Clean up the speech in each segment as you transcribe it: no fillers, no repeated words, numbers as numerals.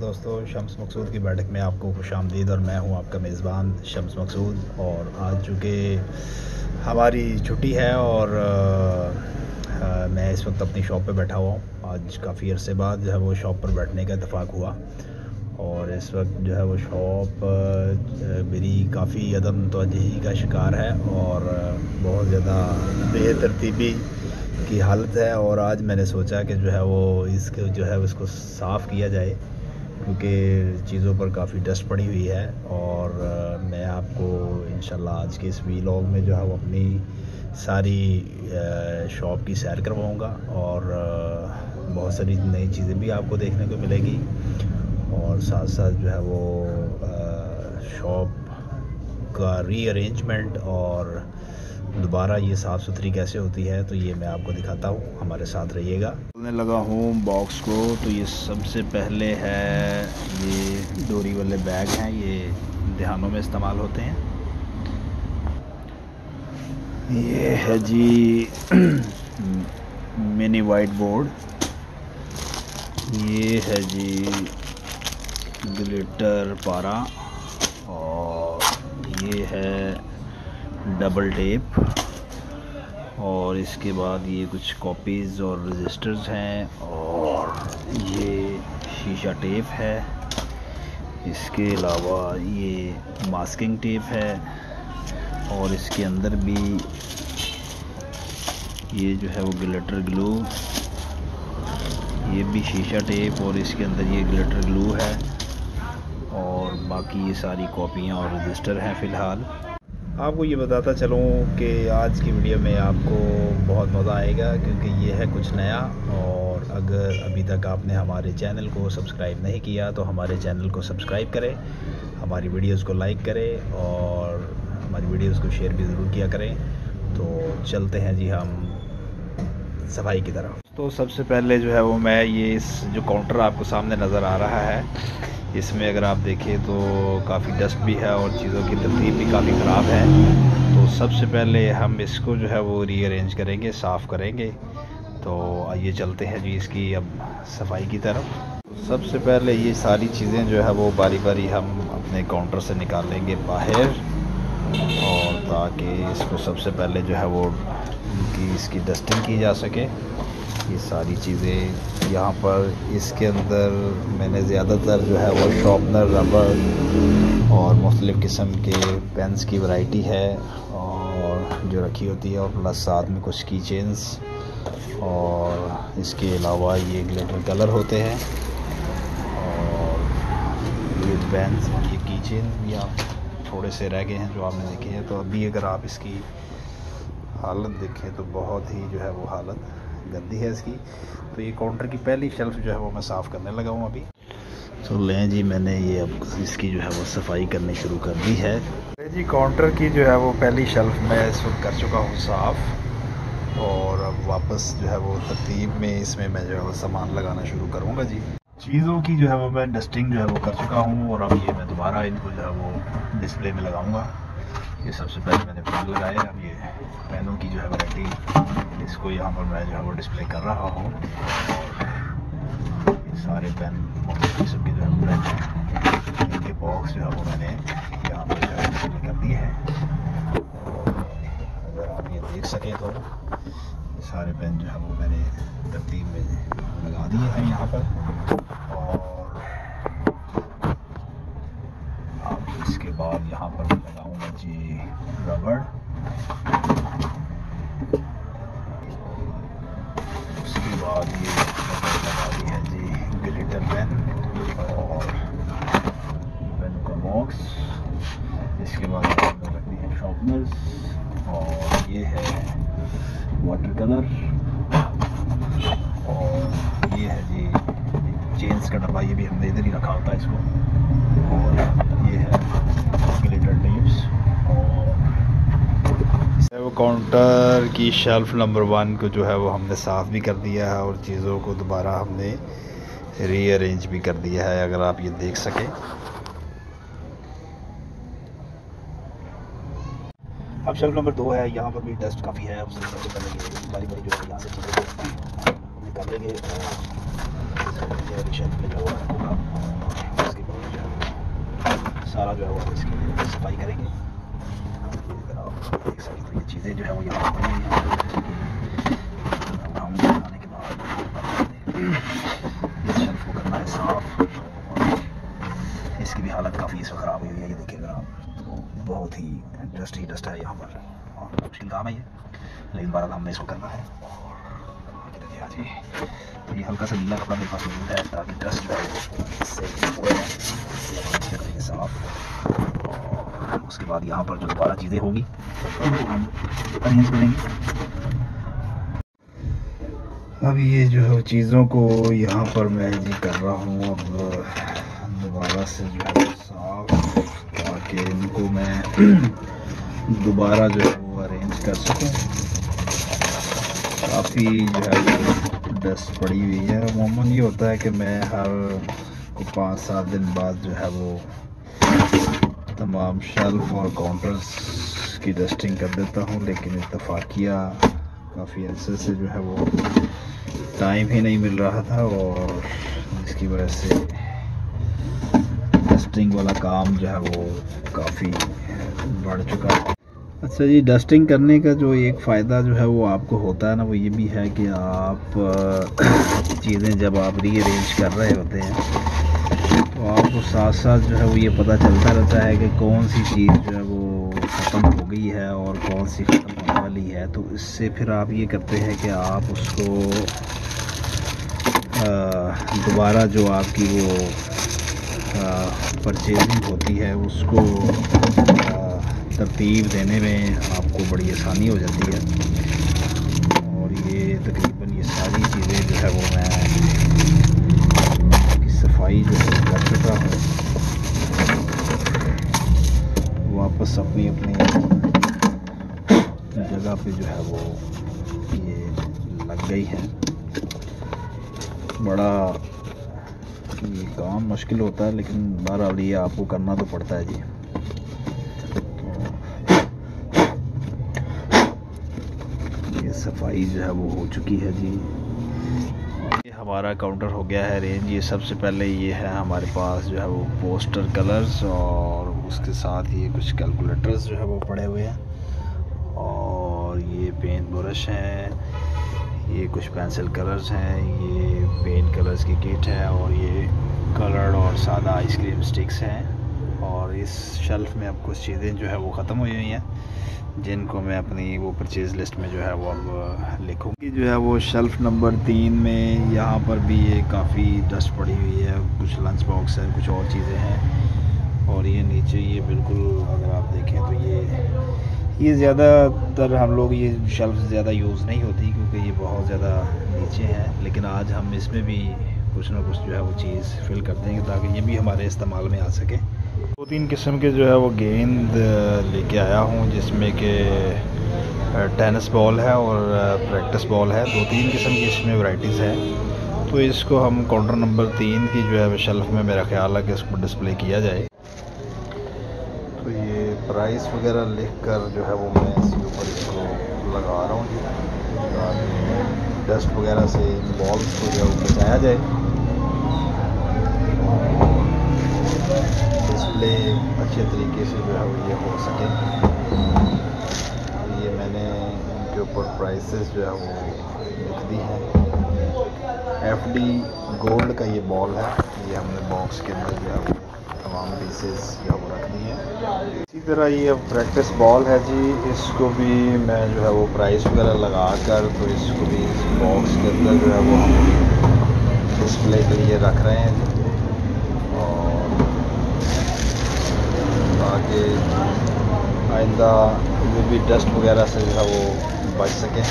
दोस्तों, शम्स मकसूद की बैठक में आपको खुशामदीद। और मैं हूं आपका मेज़बान शम्स मकसूद। और आज चूँकि हमारी छुट्टी है और मैं इस वक्त अपनी शॉप पे बैठा हुआ हूं। आज काफ़ी अरसे बाद जो है वो शॉप पर बैठने का इत्तेफाक हुआ। और इस वक्त जो है वो शॉप मेरी काफ़ी अदम तवज्जुही का शिकार है और बहुत ज़्यादा बेतरतीबी की हालत है। और आज मैंने सोचा कि जो है वो इसको जो है उसको साफ़ किया जाए, क्योंकि चीज़ों पर काफ़ी डस्ट पड़ी हुई है। और मैं आपको इंशाल्लाह आज के इस वीलॉग में जो है वो अपनी सारी शॉप की सैर करवाऊँगा और बहुत सारी नई चीज़ें भी आपको देखने को मिलेगी। और साथ साथ जो है वो शॉप का रीअरेंजमेंट और दोबारा ये साफ़ सुथरी कैसे होती है तो ये मैं आपको दिखाता हूँ। हमारे साथ रहिएगा। खोलने लगा हूँ बॉक्स को, तो ये सबसे पहले है ये डोरी वाले बैग हैं, ये ध्यानों में इस्तेमाल होते हैं। ये है जी मिनी वाइट बोर्ड। ये है जी ग्लिटर पारा। और ये है डबल टेप। और इसके बाद ये कुछ कॉपीज़ और रजिस्टर्स हैं। और ये शीशा टेप है। इसके अलावा ये मास्किंग टेप है। और इसके अंदर भी ये जो है वो ग्लिटर ग्लू, ये भी शीशा टेप और इसके अंदर ये ग्लिटर ग्लू है। और बाकी ये सारी कॉपियाँ और रजिस्टर हैं फ़िलहाल। आपको ये बताता चलूँ कि आज की वीडियो में आपको बहुत मज़ा आएगा, क्योंकि ये है कुछ नया। और अगर अभी तक आपने हमारे चैनल को सब्सक्राइब नहीं किया तो हमारे चैनल को सब्सक्राइब करें, हमारी वीडियोस को लाइक करें और हमारी वीडियोस को शेयर भी ज़रूर किया करें। तो चलते हैं जी हम सफाई की तरफ। तो सबसे पहले जो है वो मैं ये इस जो काउंटर आपको सामने नज़र आ रहा है, इसमें अगर आप देखें तो काफ़ी डस्ट भी है और चीज़ों की तरतीब भी काफ़ी ख़राब है। तो सबसे पहले हम इसको जो है वो रीअरेंज करेंगे, साफ़ करेंगे। तो आइए चलते हैं जी इसकी अब सफाई की तरफ। सबसे पहले ये सारी चीज़ें जो है वो बारी बारी हम अपने काउंटर से निकाल लेंगे बाहर, और ताकि इसको सबसे पहले जो है वो इसकी डस्टिंग की जा सके। ये सारी चीज़ें यहाँ पर इसके अंदर मैंने ज़्यादातर जो है वो शॉर्पनर, रबर और मुख्तलिफ़ किस्म के पेन्स की वैरायटी है और जो रखी होती है, और प्लस साथ में कुछ की चेन्स। और इसके अलावा ये ग्लिटर कलर होते हैं और ये पेन्स, ये की चेन भी आप थोड़े से रह गए हैं जो आपने देखे हैं। तो अभी अगर आप इसकी हालत देखें तो बहुत ही जो है वो हालत गंदी है इसकी। तो ये काउंटर की पहली शेल्फ़ जो है वो मैं साफ़ करने लगा हूँ अभी। तो लें जी, मैंने ये अब इसकी जो है वो सफाई करनी शुरू कर दी है। जी काउंटर की जो है वो पहली शेल्फ़ मैं इस वक्त कर चुका हूँ साफ़। और अब वापस जो है वो तरतीब में इसमें मैं जो है वो सामान लगाना शुरू करूँगा जी। चीज़ों की जो है वो मैं डस्टिंग जो है वो कर चुका हूँ और अब ये मैं दोबारा इनको जो है वो डिस्प्ले में लगाऊँगा। ये सबसे पहले मैंने पेन लगाए। अब ये पेनों की जो है वैरायटी, इसको यहाँ पर मैं जो है वो डिस्प्ले कर रहा हूँ। ये सारे पेन मुख्तलिफ़ किस्म के जो है पेन हैं, इनके बॉक्स जो है वो मैंने यहाँ पर जो है डिस्प्ले कर दिए हैं। अगर आप ये देख सकें तो ये सारे पेन जो है वो मैंने तरतीब में लगा दिए हैं यहाँ पर। और अब इसके बाद यहाँ पर लगाऊंगा जी रबड़। उसके बाद ये लगा दी है जी ग्लिटर पेन और पेन का बॉक्स। इसके बाद लगती है शॉर्पनर्स और ये है वाटर कलर। और ये है जी चेन्स का डब्बा, ये भी हमने इधर ही रखा होता है इसको। और ये है ग्लिटर टेप्स। और वो काउंटर की शेल्फ़ नंबर 1 को जो है वो हमने साफ़ भी कर दिया है और चीज़ों को दोबारा हमने रीअरेंज भी कर दिया है, अगर आप ये देख सकें। अब शेल्फ़ नंबर 2 है, यहाँ पर भी डस्ट काफ़ी है। उससे सबसे पहले बारी बारी जो है यहाँ से चीज़ें निकाल लेंगे और शेल्फ़ में जो रखूँगा। सारा जो है वो इसकी सफाई करेंगे। अगर आप देख सकते हो ये चीज़ें जो है वो यहाँ पड़ी हुई हैं। बनाने के बाद इस शेल्फ को करना है साफ। इसकी भी हालत काफ़ी इस वक्त ख़राब हुई है, ये देखिएगा आप, तो बहुत ही डस्ट है यहाँ पर और मुश्किल काम है ये, लेकिन बहरहाल हमने इसको करना है। तो ये हल्का सा नीला कपड़ा मेरे पास मौजूद है ताकि डस्ट जो है इससे करेंगे साफ। और उसके बाद यहाँ पर जो दोबारा चीज़ें होगी उनको हम अरेंज करेंगे। अब ये जो है चीज़ों को यहाँ पर मैं जी कर रहा हूँ अब दोबारा से जो है साफ, ताकि इनको मैं दोबारा जो है वो अरेंज कर सकूँ। काफ़ी जो है डस्ट पड़ी हुई है। अमूमन ये होता है कि मैं हर 5-7 दिन बाद जो है वो तमाम शेल्फ और काउंटर्स की डस्टिंग कर देता हूँ, लेकिन इत्तफाकिया काफ़ी अरसे से जो है वो टाइम ही नहीं मिल रहा था और इसकी वजह से डस्टिंग वाला काम जो है वो काफ़ी बढ़ चुका है। अच्छा जी, डस्टिंग करने का जो एक फ़ायदा जो है वो आपको होता है ना, वो ये भी है कि आप चीज़ें जब आप रीअरेंज कर रहे होते हैं तो आपको साथ साथ जो है वो ये पता चलता रहता है कि कौन सी चीज़ जो है वो ख़त्म हो गई है और कौन सी ख़त्म होने वाली है। तो इससे फिर आप ये करते हैं कि आप उसको दोबारा जो आपकी वो परचेजिंग होती है उसको तरतीब देने में आपको बड़ी आसानी हो जाती है। और ये तकरीबन ये सारी चीज़ें जो है वो मैं सफाई जो है कर चुका हूँ, वापस अपनी अपनी जगह पे जो है वो ये लग गई है। बड़ा ये काम मुश्किल होता है, लेकिन बहरहाल ये आपको करना तो पड़ता है जी। सफाई जो है वो हो चुकी है जी। ये हमारा काउंटर हो गया है अरेंज। ये सबसे पहले ये है हमारे पास जो है वो पोस्टर कलर्स और उसके साथ ये कुछ कैलकुलेटर्स जो है वो पड़े हुए हैं और ये पेन ब्रश हैं, ये कुछ पेंसिल कलर्स हैं, ये पेन कलर्स की किट है और ये कलर्ड और सादा आइसक्रीम स्टिक्स हैं। और इस शेल्फ़ में अब कुछ चीज़ें जो है वो ख़त्म हुई हुई हैं जिनको मैं अपनी वो परचेज़ लिस्ट में जो है वो अब लिखूँगी। जो है वो शेल्फ़ नंबर 3 में यहाँ पर भी ये काफ़ी डस्ट पड़ी हुई है, कुछ लंच बॉक्स है, कुछ और चीज़ें हैं। और ये नीचे ये बिल्कुल अगर आप देखें तो ये ज़्यादातर हम लोग ये शेल्फ़ ज़्यादा यूज़ नहीं होती क्योंकि ये बहुत ज़्यादा नीचे है, लेकिन आज हम इसमें भी कुछ ना कुछ जो है वो चीज़ फिल कर देंगे ताकि ये भी हमारे इस्तेमाल में आ सके। 2-3 किस्म के जो है वो गेंद लेके आया हूँ, जिसमें कि टेनिस बॉल है और प्रैक्टिस बॉल है। 2-3 किस्म की इसमें वैराइटीज़ है। तो इसको हम काउंटर नंबर 3 की जो है शेल्फ़ में मेरा ख्याल है कि इसको डिस्प्ले किया जाए। तो ये प्राइस वगैरह लिख कर जो है वो मैं इसके ऊपर इसको लगा रहा हूँ ताकि डस्ट वगैरह से इन बॉल्स को जो है वो बचाया जाए, डिस्प्ले अच्छे तरीके से जो है वो ये हो सके। ये मैंने इनके ऊपर प्राइसेस जो है वो लिख दी हैं। FD गोल्ड का ये बॉल है, ये हमने बॉक्स के अंदर जो है वो तमाम पीसेस जो है वो रख दी हैं। इसी तरह ये प्रैक्टिस बॉल है जी, इसको भी मैं जो है वो प्राइस वगैरह लगा कर तो इसको भी इस बॉक्स के अंदर जो है वो हम डिस्प्ले के लिए रख रहे हैं और ताकि आइंदा जो भी डस्ट वगैरह से जो है वो बच सके।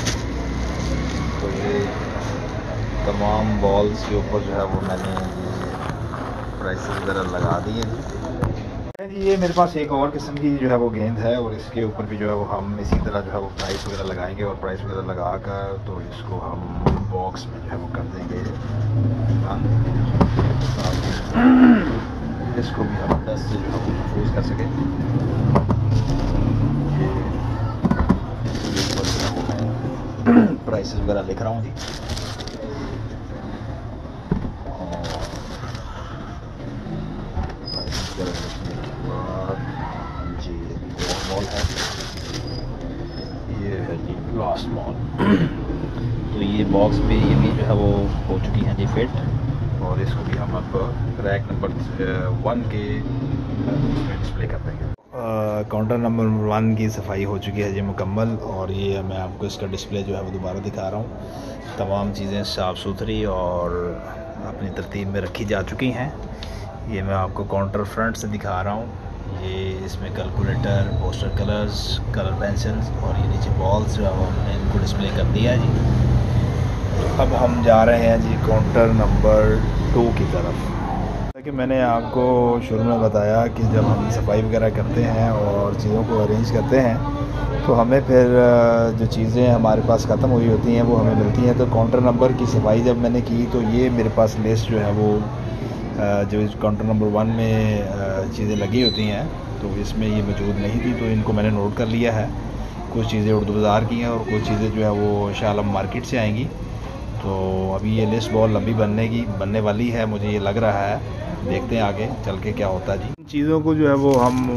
तो ये तमाम बॉल्स के ऊपर जो है वो मैंने प्राइसेस वगैरह लगा दिए जी। ये मेरे पास एक और किस्म की जो है वो गेंद है और इसके ऊपर भी जो है वो हम इसी तरह जो है वो प्राइस वगैरह लगाएंगे और प्राइस वगैरह लगा कर तो इसको हम बॉक्स में जो है वो कर देंगे। इसको भी हम डस्ट से जो है वो महफूज कर सकें। प्राइसेस वगैरह लिख रहा हूँ जी। Last mall. तो ये बॉक्स पे ये भी जो है वो हो चुकी हैं जी फिट, और इसको भी हम अब रैक नंबर 1 के डिस्प्ले कर देंगे। काउंटर नंबर 1 की सफाई हो चुकी है जी मुकम्मल, और ये मैं आपको इसका डिस्प्ले जो है वो दोबारा दिखा रहा हूँ। तमाम चीज़ें साफ़ सुथरी और अपनी तरतीब में रखी जा चुकी हैं। ये मैं आपको काउंटर फ्रंट से दिखा रहा हूँ। ये इसमें calculator, poster colours, colour pencils और ये नीचे बॉल्स जो है वो हमने इनको डिस्प्ले कर दिया है जी। अब हम जा रहे हैं जी काउंटर नंबर 2 की तरफ। कि मैंने आपको शुरू में बताया कि जब हम सफाई वगैरह करते हैं और चीज़ों को अरेंज करते हैं तो हमें फिर जो चीज़ें हमारे पास ख़त्म हुई होती हैं वो हमें मिलती हैं। तो काउंटर नंबर की सफाई जब मैंने की तो ये मेरे पास लिस्ट जो है वो जो काउंटर नंबर 1 में चीज़ें लगी होती हैं तो इसमें ये मौजूद नहीं थी, तो इनको मैंने नोट कर लिया है। कुछ चीज़ें उर्दू बाज़ार की हैं और कुछ चीज़ें जो है वो शालम मार्केट से आएंगी। तो अभी ये लिस्ट बहुत लंबी बनने वाली है, मुझे ये लग रहा है। देखते हैं आगे चल के क्या होता है जी। इन चीज़ों को जो है वो हम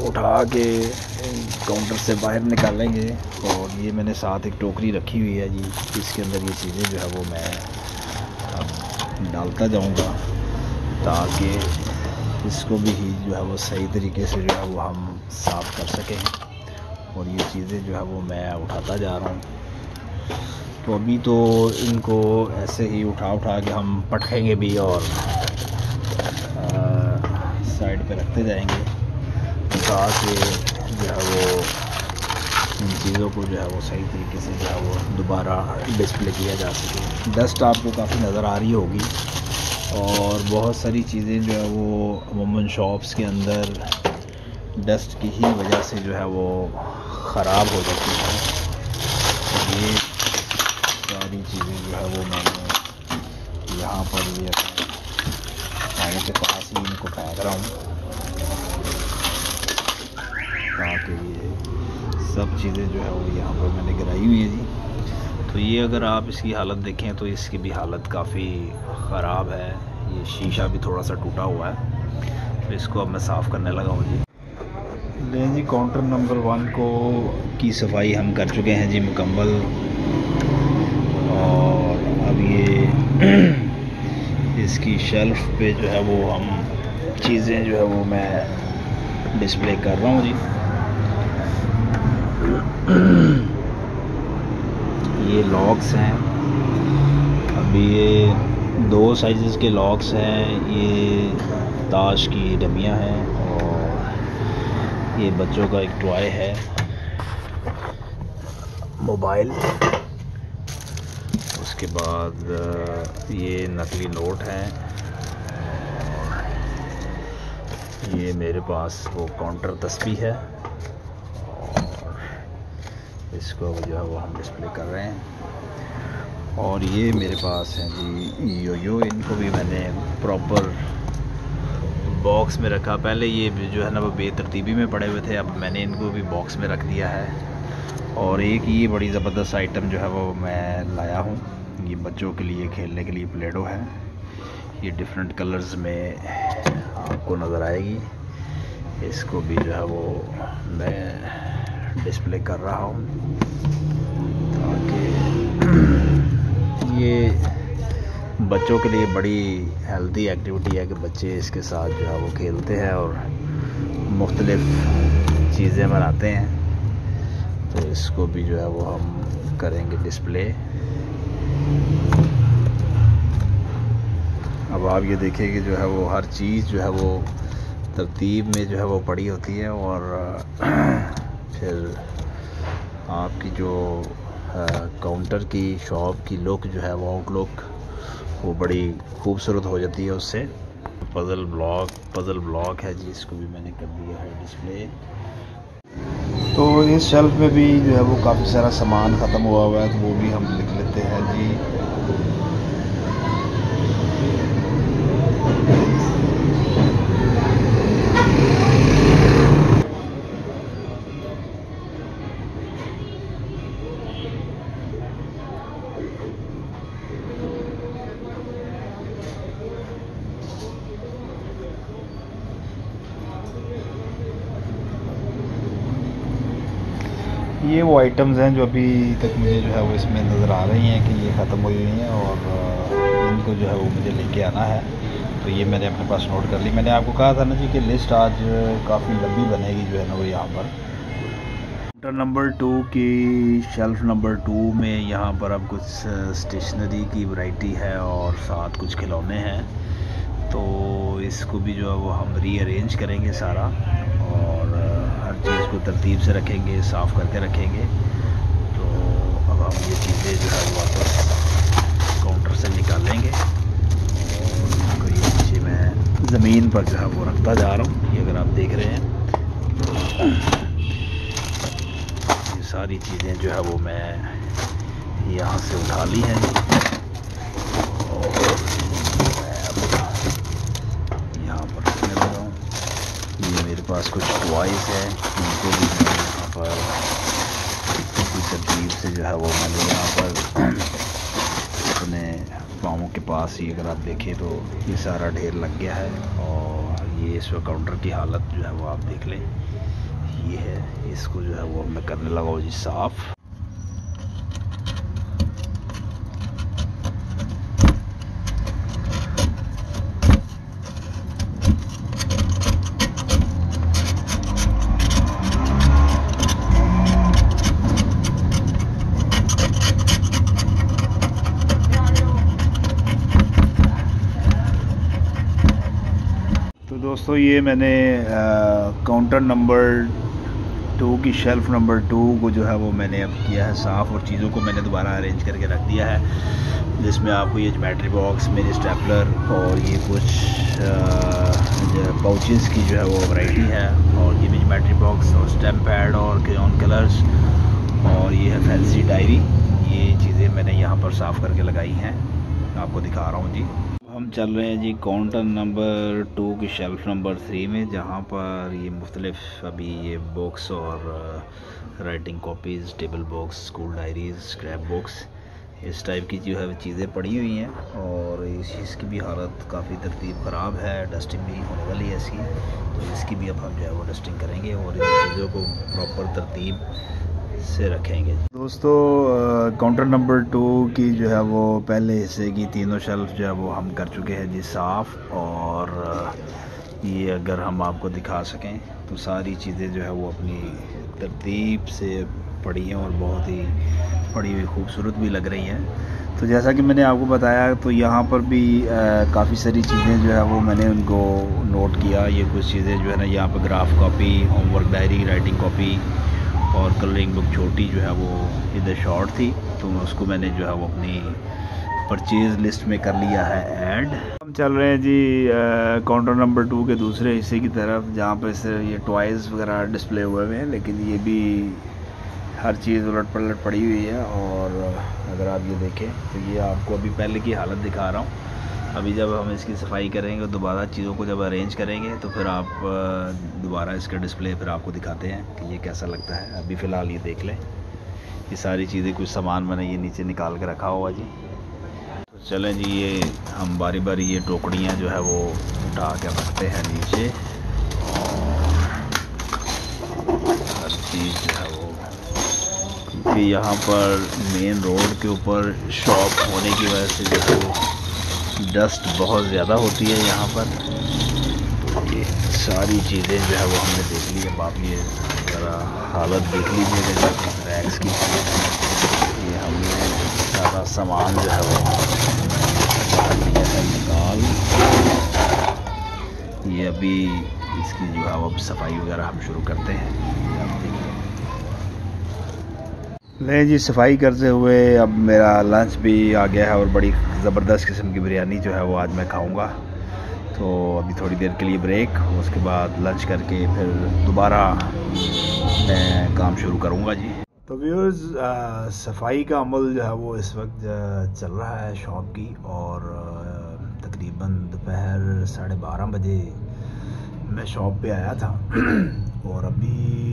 उठा के काउंटर से बाहर निकालेंगे, और ये मैंने साथ एक टोकरी रखी हुई है जी, इसके अंदर ये चीज़ें जो है वो मैं अब डालता जाऊंगा ताकि इसको भी ही जो है वो सही तरीके से जो है वो हम साफ़ कर सकें। और ये चीज़ें जो है वो मैं उठाता जा रहा हूँ। तो अभी तो इनको ऐसे ही उठा के हम पटकेंगे भी और साइड पे रखते जाएंगे ताकि जो है वो इन चीज़ों को जो है वो सही तरीके से जो है वो दोबारा डिस्प्ले किया जा सके। डस्ट आपको काफ़ी नज़र आ रही होगी, और बहुत सारी चीज़ें जो है वो अमूमन शॉप्स के अंदर डस्ट की ही वजह से जो है वो ख़राब हो जाती है। तो ये सारी चीज़ें जो है वो मैंने यहाँ पर ये खाने के पास ही इनको फेंक रहा हूँ ताकि ये सब चीज़ें जो है वो यहाँ पर मैंने गिराई हुई है जी। तो ये अगर आप इसकी हालत देखें तो इसकी भी हालत काफ़ी ख़राब है। ये शीशा भी थोड़ा सा टूटा हुआ है, तो इसको अब मैं साफ़ करने लगा हूँ जी। ले जी, काउंटर नंबर 1 की सफाई हम कर चुके हैं जी मुकम्मल, और अब ये इसकी शेल्फ पे जो है वो हम चीज़ें जो है वो मैं डिस्प्ले कर रहा हूँ जी। ये लॉक्स हैं, अभी ये 2 साइज़ के लॉक्स हैं। ये ताश की डमियाँ हैं, और ये बच्चों का एक टॉय है, मोबाइल। उसके बाद ये नकली नोट हैं, और ये मेरे पास वो काउंटर तस्बीह है, और इसको जो है वो हम डिस्प्ले कर रहे हैं। और ये मेरे पास हैं जी यो, इनको भी मैंने प्रॉपर बॉक्स में रखा। पहले ये जो है ना वो बेतरतीबी में पड़े हुए थे, अब मैंने इनको भी बॉक्स में रख दिया है। और एक ये बड़ी ज़बरदस्त आइटम जो है वो मैं लाया हूँ, ये बच्चों के लिए खेलने के लिए प्लेडो है। ये डिफरेंट कलर्स में आपको नज़र आएगी। इसको भी जो है वो मैं डिस्प्ले कर रहा हूँ ताकि ये बच्चों के लिए बड़ी हेल्दी एक्टिविटी है कि बच्चे इसके साथ जो है वो खेलते हैं और मुख्तलिफ़ चीज़ें बनाते हैं। तो इसको भी जो है वो हम करेंगे डिस्प्ले। अब आप ये देखिए कि जो है वो हर चीज़ जो है वो तरतीब में जो है वो पड़ी होती है, और फिर आपकी जो काउंटर की शॉप की लुक जो है वो आउटलुक वो बड़ी खूबसूरत हो जाती है उससे। पज़ल ब्लॉक है जी, इसको भी मैंने कर दिया है डिस्प्ले। तो इस शेल्फ में भी जो है वो काफ़ी सारा सामान ख़त्म हुआ है, तो वो भी हम लिख लेते हैं जी। ये वो आइटम्स हैं जो अभी तक मुझे जो है वो इसमें नज़र आ रही हैं कि ये ख़त्म हुई हुई हैं और इनको जो है वो मुझे लेके आना है। तो ये मैंने अपने पास नोट कर ली। मैंने आपको कहा था ना जी कि लिस्ट आज काफ़ी लंबी बनेगी जो है ना वो यहाँ पर। काउंटर नंबर 2 की शेल्फ़ नंबर 2 में यहाँ पर अब कुछ स्टेशनरी की वैरायटी है और साथ कुछ खिलौने हैं। तो इसको भी जो है वो हम रीअरेंज करेंगे सारा और हर चीज़ को तरतीब से रखेंगे, साफ़ करके रखेंगे। तो अब हम ये चीज़ें जो है वो वापस काउंटर से निकालेंगे और इसको ये नीचे मैं ज़मीन पर जो है वो रखता जा रहा हूँ। ये अगर आप देख रहे हैं ये सारी चीज़ें जो है वो मैं यहाँ से उठा ली हैं और यहाँ पर रखने लगा हूँ। ये मेरे पास कुछ टॉयज़ हैं, इनको भी मैं यहाँ पर इसी तरतीब से जो है वो मैंने यहाँ पर अपने पाँवों के पास ही अगर आप देखें तो ये सारा ढेर लग गया है। और ये इस वक्त काउंटर की हालत जो है वो आप देख लें, ये है। इसको जो है वो मैं करने लगा हूँ जी साफ़। तो दोस्तों ये मैंने काउंटर नंबर 2 की शेल्फ़ नंबर 2 को जो है वो मैंने अब किया है साफ़ और चीज़ों को मैंने दोबारा अरेंज करके रख दिया है, जिसमें आपको ये ज्योमेट्री बॉक्स, मेरी स्टेपलर और ये कुछ पाउचेस की जो है वो वैरायटी है। और ये भी ज्योमेट्री बॉक्स और स्टैम्प पैड और क्रेयॉन कलर्स और ये है फैंसी डायरी। ये चीज़ें मैंने यहाँ पर साफ़ करके लगाई हैं, आपको दिखा रहा हूँ जी। हम चल रहे हैं जी काउंटर नंबर 2 की शेल्फ़ नंबर 3 में, जहाँ पर ये मुख्तलिफ अभी ये बुक्स और writing copies, table box, school diaries, scrap books, इस टाइप की जो है चीज़ें पड़ी हुई हैं। और इसकी भी हालत काफ़ी तरतीब ख़राब है, डस्टिंग भी होने वाली है इसकी। तो इसकी भी अब हम जो है वो डस्टिंग करेंगे और इन चीज़ों को प्रॉपर तरतीब से रखेंगे। दोस्तों काउंटर नंबर 2 की जो है वो पहले हिस्से की तीनों शेल्फ जो है वो हम कर चुके हैं जी साफ़। और ये अगर हम आपको दिखा सकें तो सारी चीज़ें जो है वो अपनी तरतीब से पड़ी हैं और बहुत ही पड़ी हुई खूबसूरत भी लग रही हैं। तो जैसा कि मैंने आपको बताया तो यहाँ पर भी काफ़ी सारी चीज़ें जो है वो मैंने उनको नोट किया। ये कुछ चीज़ें जो है ना यहाँ पर graph copy, homework diary, writing copy और कलरिंग बुक छोटी जो है वो इधर शॉर्ट थी, तो उसको मैंने जो है वो अपनी परचेज़ लिस्ट में कर लिया है ऐड। हम चल रहे हैं जी काउंटर नंबर 2 के दूसरे हिस्से की तरफ, जहाँ पर से ये टॉयज़ वगैरह डिस्प्ले हुए हुए हैं, लेकिन ये भी हर चीज़ उलट पलट पड़ी हुई है। और अगर आप ये देखें तो ये आपको अभी पहले की हालत दिखा रहा हूँ। अभी जब हम इसकी सफाई करेंगे, दोबारा चीज़ों को जब अरेंज करेंगे तो फिर आप दोबारा इसका डिस्प्ले फिर आपको दिखाते हैं कि ये कैसा लगता है। अभी फ़िलहाल ये देख लें, ये सारी चीज़ें, कुछ सामान मैंने ये नीचे निकाल के रखा हुआ जी। तो चलें जी, ये हम बारी बारी ये टोकरियाँ जो है वो उठा के रखते हैं नीचे। और हर चीज़ जो है वो, क्योंकि यहाँ पर मेन रोड के ऊपर शॉप होने की वजह से जो है वो डस्ट बहुत ज़्यादा होती है यहाँ पर। तो ये सारी चीज़ें जो है वो हमने देख ली। अब आप ये ज़रा हालत देख लीजिए रैक्स की। ये हमने सारा सामान जो है वो लिया है निकाल। ये अभी इसकी जो है वो सफाई वगैरह हम शुरू करते हैं। आप देखिए, ले जी सफाई करते हुए अब मेरा लंच भी आ गया है और बड़ी ज़बरदस्त किस्म की बिरयानी जो है वो आज मैं खाऊंगा। तो अभी थोड़ी देर के लिए ब्रेक, उसके बाद लंच करके फिर दोबारा मैं काम शुरू करूंगा जी। तो व्यूअर्स, सफाई का अमल जो है वो इस वक्त चल रहा है शॉप की। और तकरीबन दोपहर 12:30 बजे मैं शॉप पे आया था और अभी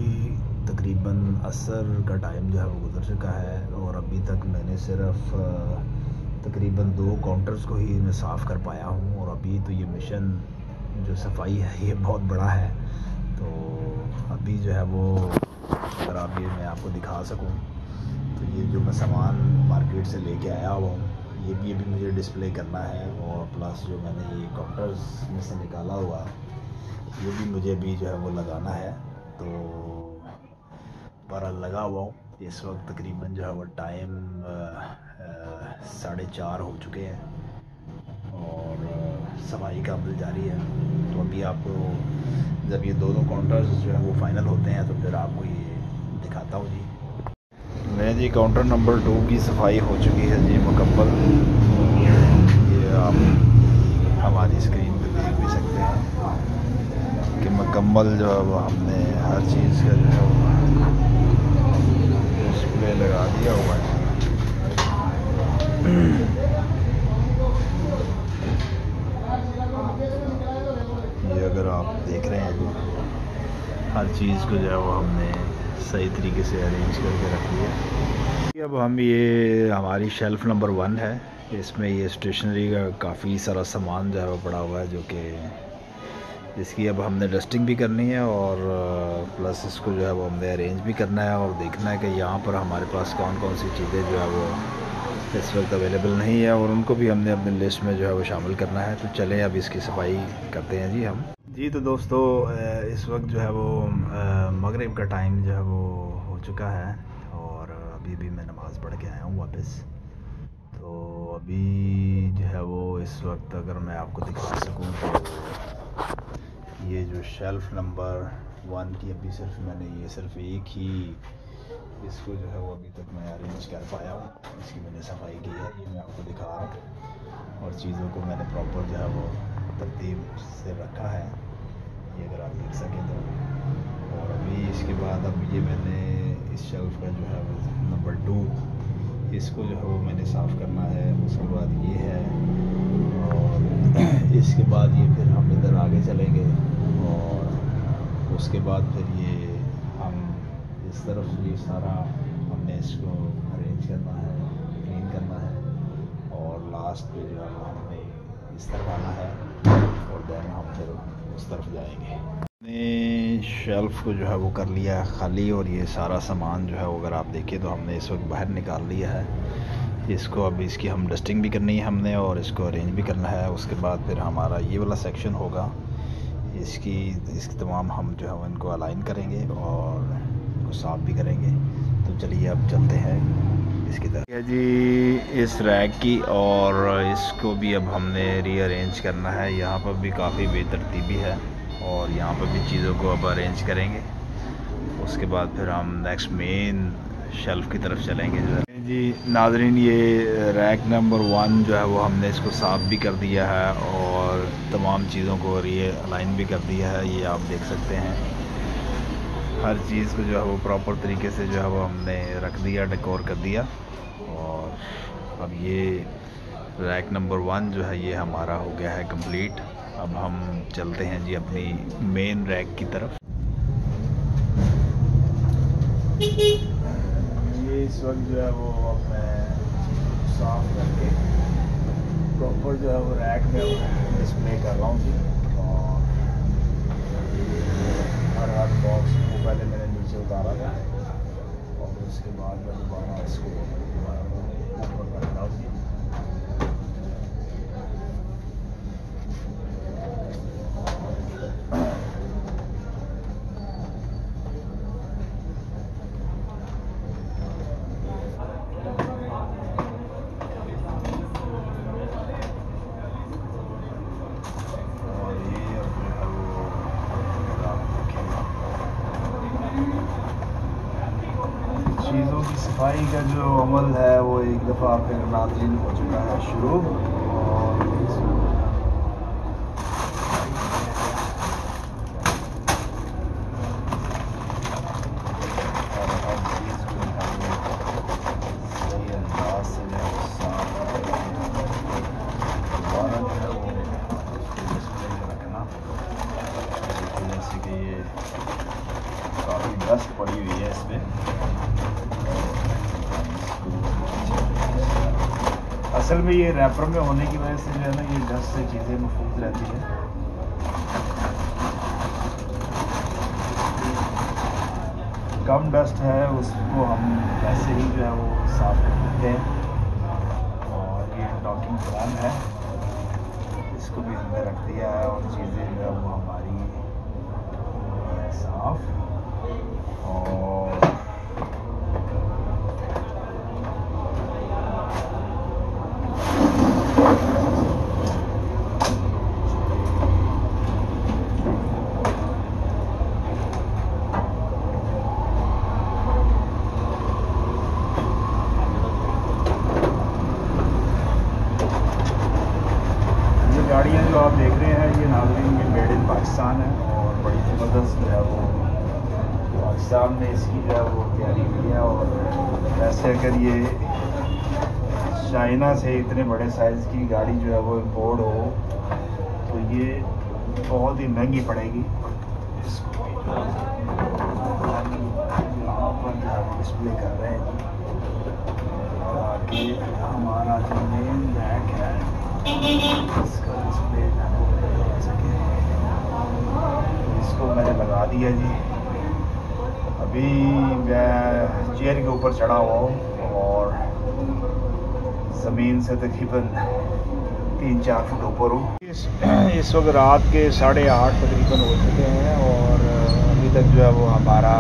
तकरीबन असर का टाइम जो है वो गुजर चुका है। और अभी तक मैंने सिर्फ तकरीबन 2 काउंटर्स को ही मैं साफ़ कर पाया हूँ। और अभी तो ये मिशन जो सफाई है ये बहुत बड़ा है। तो अभी जो है वो अगर आप ये मैं आपको दिखा सकूं तो ये जो मैं सामान मार्केट से लेके आया हुआ हूँ ये भी अभी मुझे डिस्प्ले करना है, और प्लस जो मैंने ये काउंटर्स में से निकाला हुआ ये भी मुझे भी जो है वो लगाना है। तो बहरहाल लगा हुआ हूँ। इस वक्त तकरीबन जो है वो टाइम 4:30 हो चुके हैं और सफाई का अमल जारी है। तो अभी आपको जब ये दोनों काउंटर्स जो है वो फाइनल होते हैं तो फिर आपको ये दिखाता हूँ जी। मैं जी काउंटर नंबर 2 की सफाई हो चुकी है जी मुकम्मल। ये आप हमारी स्क्रीन पे देख भी सकते हैं कि मुकम्मल जो है वो हमने हर चीज़ का जो है वो डिस्प्ले लगा दिया हुआ है। ये अगर आप देख रहे हैं तो हर चीज़ को जो है वो हमने सही तरीके से अरेंज करके रख दिया। अब हम ये हमारी शेल्फ़ नंबर 1 है, इसमें ये स्टेशनरी का काफ़ी सारा सामान जो है वो पड़ा हुआ है जो कि इसकी अब हमने डस्टिंग भी करनी है और प्लस इसको जो है वो हमने अरेंज भी करना है और देखना है कि यहाँ पर हमारे पास कौन कौन सी चीज़ें जो है वो इस वक्त अवेलेबल नहीं है और उनको भी हमने अपनी लिस्ट में जो है वो शामिल करना है। तो चलें अब इसकी सफाई करते हैं जी हम जी। तो दोस्तों इस वक्त जो है वो मगरिब का टाइम जो है वो हो चुका है और अभी भी मैं नमाज़ पढ़ के आया हूँ वापस। तो अभी जो है वो इस वक्त अगर मैं आपको दिखा सकूँ तो ये जो शेल्फ़ नंबर 1 की अभी मैंने सिर्फ एक ही इसको जो है वो अभी तक मैं अरेंज कर पाया हूँ। इसकी मैंने सफाई की है, ये मैं आपको दिखा रहा हूँ और चीज़ों को मैंने प्रॉपर जो है वो तरतीब से रखा है, ये अगर आप देख सकें तो। और अभी इसके बाद अब ये मैंने इस शेल्फ़ का जो है वो नंबर 2 इसको जो है वो मैंने साफ़ करना है। उसके बाद ये है और इसके बाद ये फिर हम इधर आगे चलेंगे और उसके बाद फिर ये हम इस तरफ ये सारा हमने इसको अरेंज करना है, क्लीन करना है और लास्ट पे जो है हमने इस तरफ आना है और देन हम फिर उस तरफ जाएंगे। हमने शेल्फ़ को जो है वो कर लिया है खाली और ये सारा सामान जो है वो अगर आप देखें तो हमने इस वक्त बाहर निकाल लिया है। इसको अब इसकी हम डस्टिंग भी करनी है हमने और इसको अरेंज भी करना है। उसके बाद फिर हमारा ये वाला सेक्शन होगा, इसकी तमाम हम जो है वो इनको अलाइन करेंगे और इनको साफ़ भी करेंगे। तो चलिए अब चलते हैं इसकी तरफ जी इस रैक की और इसको भी अब हमने रीअरेंज करना है। यहाँ पर भी काफ़ी बेतरतीबी है और यहाँ पर भी चीज़ों को अब अरेंज करेंगे। उसके बाद फिर हम नेक्स्ट मेन शेल्फ़ की तरफ चलेंगे जी। नाज़रीन ये रैक नंबर 1 जो है वो हमने इसको साफ़ भी कर दिया है और तमाम चीज़ों को रीअलाइन भी कर दिया है। ये आप देख सकते हैं हर चीज़ को जो है वो प्रॉपर तरीके से जो है वो हमने रख दिया, डेकोर कर दिया। और अब ये रैक नंबर 1 जो है ये हमारा हो गया है कंप्लीट। अब हम चलते हैं जी अपनी मेन रैक की तरफ। ये इस वक्त जो है वो अब मैं साफ करके प्रॉपर जो है वो रैक में डिस्प्ले कर रहा हूँ जी। और हर बॉक्स को पहले मैंने नीचे उतारा था और उसके बाद मैं दोबारा इसको ऊपर कर रहा हूँ जी। चीज़ों की सफाई का जो अमल है वो एक दफ़ा फिर नाज़रीन हो चुका है शुरू। और सही अंदाज से जो है साफ दोबारा जो है वो डिस्प्ले में रखना। जैसे कि ये काफ़ी डस्ट पड़ी हुई है इसमें। असल में ये रैपर में होने की वजह से जो है ना ये डस्ट से चीज़ें महफूज रहती है। कम डस्ट है उसको हम वैसे ही जो है वो साफ़ कर देते हैं। और ये टॉकिंग टॉम है, इसको भी हमने रख दिया है और चीज़ें जो है वो हमारी साफ़। और गाड़ियाँ जो आप देख रहे हैं ये नाज़रीन ये मेड इन पाकिस्तान है और बड़ी ज़बरदस्त जो है वो पाकिस्तान में इसकी जो है वो तैयारी हुई है। और वैसे अगर ये चाइना से इतने बड़े साइज़ की गाड़ी जो है वो इम्पोर्ट हो तो ये बहुत ही महंगी पड़ेगी। इसको यहाँ पर जो है डिस्प्ले कर रहे हैं ताकि हमारा जो मेन रैक है इसका डिस्प्ले हो सके। इसको मैंने लगा दिया जी। अभी मैं चेयर के ऊपर चढ़ा हुआ हूँ और ज़मीन से तकरीबन 3-4 फुट ऊपर हूँ। इस वक्त रात के 8:30 तकरीबन हो चुके हैं और अभी तक जो है वो हमारा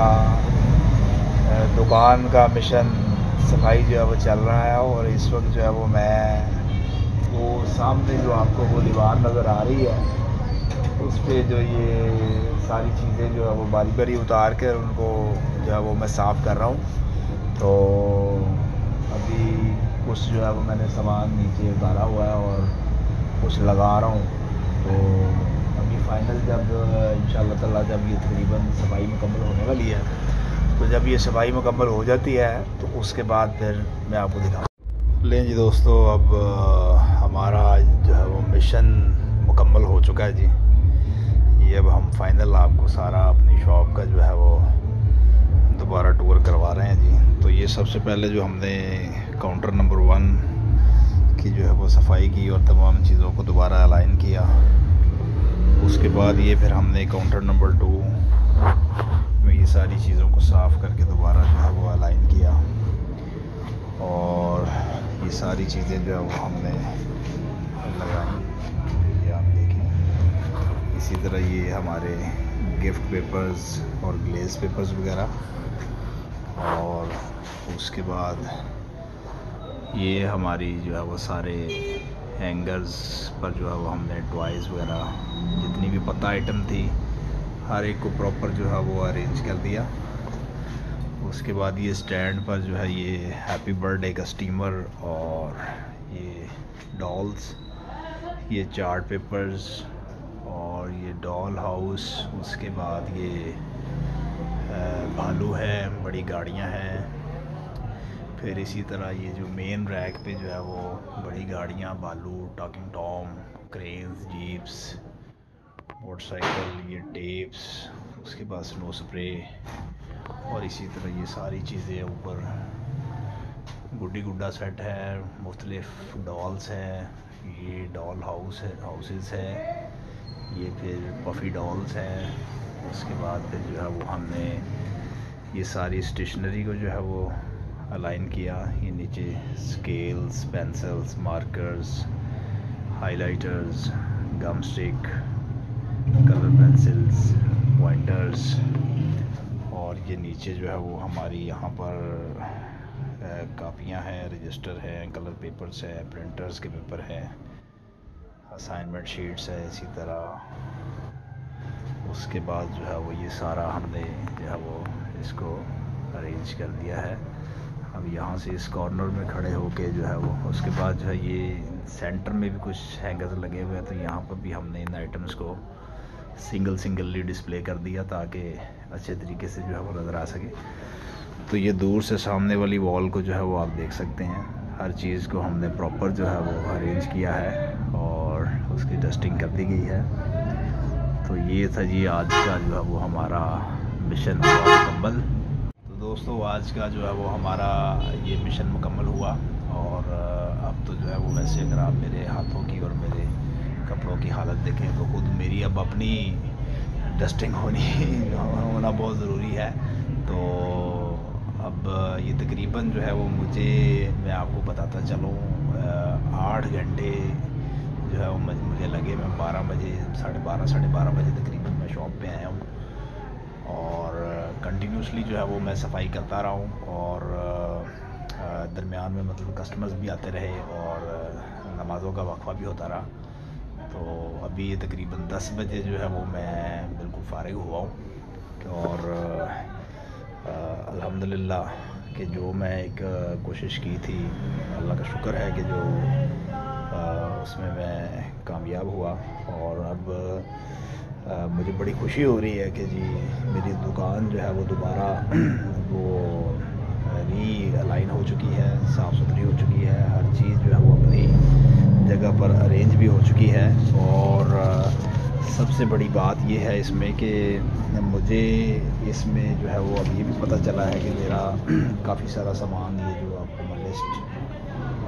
दुकान का मिशन सफाई जो है वो चल रहा है। और इस वक्त जो है वो मैं वो सामने जो आपको वो दीवार नज़र आ रही है उस पर जो ये सारी चीज़ें जो है वो बारी बारी उतार कर उनको जो है वो मैं साफ़ कर रहा हूँ। तो अभी कुछ जो है वो मैंने सामान नीचे उतारा हुआ है और कुछ लगा रहा हूँ। तो अभी फ़ाइनल जब इंशाअल्लाह ताला जब ये तकरीबन सफाई मुकम्मल होने वाली है तो जब ये सफाई मुकम्मल हो जाती है तो उसके बाद फिर मैं आपको दिखाऊँ। लें जी दोस्तों, अब हमारा जो है वो मिशन मुकम्मल हो चुका है जी। ये अब हम फाइनल आपको सारा अपनी शॉप का जो है वो दोबारा टूर करवा रहे हैं जी। तो ये सबसे पहले जो हमने काउंटर नंबर 1 की जो है वो सफाई की और तमाम चीज़ों को दोबारा अलाइन किया। उसके बाद ये फिर हमने काउंटर नंबर 2 में ये सारी चीज़ों को साफ़ करके दोबारा जो है वो अलाइन किया। और ये सारी चीज़ें जो है वो हमने लगाई, ये आप देखें। इसी तरह ये हमारे गिफ्ट पेपर्स और ग्लेज पेपर्स वगैरह। और उसके बाद ये हमारी जो है वो सारे हैंगर्स पर जो है वो हमने टॉयज़ वगैरह जितनी भी पता आइटम थी हर एक को प्रॉपर जो है वो अरेंज कर दिया। उसके बाद ये स्टैंड पर जो है ये हैप्पी बर्थडे का स्टीमर और ये डॉल्स, ये चार्ट पेपर्स और ये डॉल हाउस। उसके बाद ये भालू है, बड़ी गाड़ियां हैं। फिर इसी तरह ये जो मेन रैक पे जो है वो बड़ी गाड़ियां, भालू, talking Tom, cranes, jeeps, motorcycle, ये टेप्स, उसके बाद स्नो स्प्रे और इसी तरह ये सारी चीज़ें ऊपर। गुड्डी गुड्डा सेट है, मुख्तलिफ डॉल्स हैं, ये डॉल हाउसेस है, ये फिर पफ़ी डॉल्स हैं। उसके बाद फिर जो है वो हमने ये सारी स्टेशनरी को जो है वो अलाइन किया। ये नीचे स्केल्स, पेंसिल्स, मार्कर्स, हाइलाइटर्स, गम स्टिक, कलर पेंसिल्स, पॉइंटर्स। और ये नीचे जो है वो हमारी यहाँ पर कापियाँ हैं, रजिस्टर हैं, कलर पेपर्स हैं, प्रिंटर्स के पेपर हैं, असाइनमेंट शीट्स है इसी तरह। उसके बाद जो है वो ये सारा हमने जो है वो इसको अरेंज कर दिया है। अब यहाँ से इस कॉर्नर में खड़े होके जो है वो, उसके बाद जो है ये सेंटर में भी कुछ हैंगर्स लगे हुए हैं तो यहाँ पर भी हमने इन आइटम्स को सिंगली डिस्प्ले कर दिया ताकि अच्छे तरीके से जो है वो नज़र आ सके। तो ये दूर से सामने वाली वॉल को जो है वो आप देख सकते हैं, हर चीज़ को हमने प्रॉपर जो है वो अरेंज किया है और उसकी डस्टिंग कर दी गई है। तो ये था जी आज का जो है वो हमारा मिशन हुआ मुकम्मल। तो दोस्तों आज का जो है वो हमारा ये मिशन मुकम्मल हुआ। और अब तो जो है वो वैसे अगर आप मेरे हाथों की और मेरे कपड़ों की हालत देखें तो खुद मेरी अब अपनी डस्टिंग होना बहुत ज़रूरी है। तो अब ये तकरीबन जो है वो मैं आपको बताता चलूँ 8 घंटे जो है वो मुझे लगे। मैं 12 बजे साढ़े बारह बजे तकरीबन मैं शॉप पे आया हूँ और कंटिन्यूसली जो है वो मैं सफाई करता रहा हूँ और दरमियान में मतलब कस्टमर्स भी आते रहे और नमाज़ों का वक्फा भी होता रहा। तो अभी ये तकरीबन 10 बजे जो है वो मैं बिल्कुल फ़ारिग हुआ हूँ और अल्हम्दुलिल्लाह कि जो मैं एक कोशिश की थी, अल्लाह का शुक्र है कि जो उसमें मैं कामयाब हुआ। और अब मुझे बड़ी खुशी हो रही है कि जी मेरी दुकान जो है वो दोबारा वो री अलाइन हो चुकी है, साफ़ सुथरी हो चुकी है, हर चीज़ जो है वो अपनी जगह पर अरेंज भी हो चुकी है। और सबसे बड़ी बात ये है इसमें कि मुझे इसमें जो है वो अब ये भी पता चला है कि मेरा काफ़ी सारा सामान, ये जो आपको मैं लिस्ट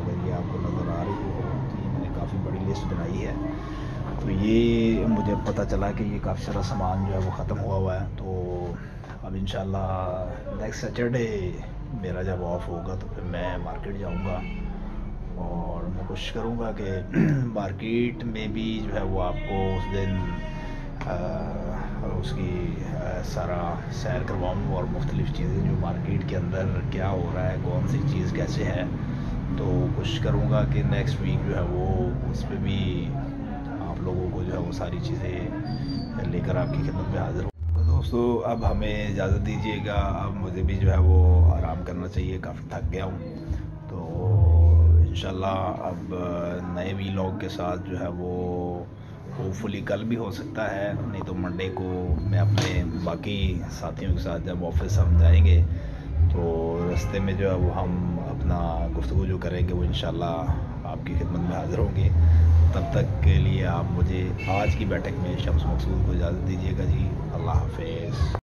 अगर ये आपको नज़र आ रही हो तो ये मैंने काफ़ी बड़ी लिस्ट बनाई है। तो ये मुझे पता चला कि ये काफ़ी सारा सामान जो है वो ख़त्म हुआ है। तो अब इंशाल्लाह नेक्स्ट सैटरडे मेरा जब ऑफ होगा तो फिर मैं मार्केट जाऊंगा और मैं कोशिश करूंगा कि मार्केट में भी जो है वो आपको उस दिन उसकी सारा सैर करवाऊँ और मुख्तलिफ़ चीज़ें जो मार्केट के अंदर क्या हो रहा है, कौन सी चीज़ कैसे है। तो कोशिश करूंगा कि नेक्स्ट वीक जो है वो उस पर भी आप लोगों को जो है वो सारी चीज़ें लेकर आपकी खिदमत में हाज़िर हूँ। तो दोस्तों अब हमें इजाज़त दीजिएगा, अब मुझे भी जो है वो आराम करना चाहिए, काफ़ी थक गया हूँ। तो इंशाल्लाह अब नए वीलॉग के साथ जो है वो होपफुली कल भी हो सकता है, नहीं तो मंडे को मैं अपने बाकी साथियों के साथ जब ऑफिस हम जाएंगे तो रास्ते में जो है वो हम अपना गुफ्तगू जो करेंगे वो इंशाल्लाह आपकी खिदमत में हाज़िर होंगे। तब तक के लिए आप मुझे आज की बैठक में शम्स मकसूद को इजाज़त दीजिएगा जी। अल्लाह हाफ़िज़।